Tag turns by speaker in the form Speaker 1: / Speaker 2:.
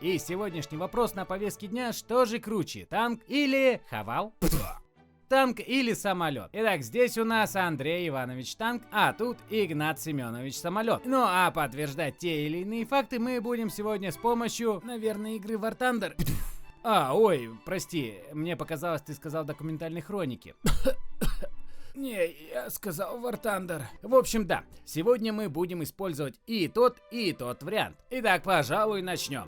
Speaker 1: И сегодняшний вопрос на повестке дня: что же круче, танк или Хавал? Танк или самолет? Итак, здесь у нас Андрей Иванович танк, а тут Игнат Семенович самолет. Ну а подтверждать те или иные факты мы будем сегодня с помощью, наверное, игры War Thunder. Ой, прости, мне показалось, ты сказал документальной хроники. Не, я сказал War Thunder. В общем, да, сегодня мы будем использовать и тот вариант. Итак, пожалуй, начнем.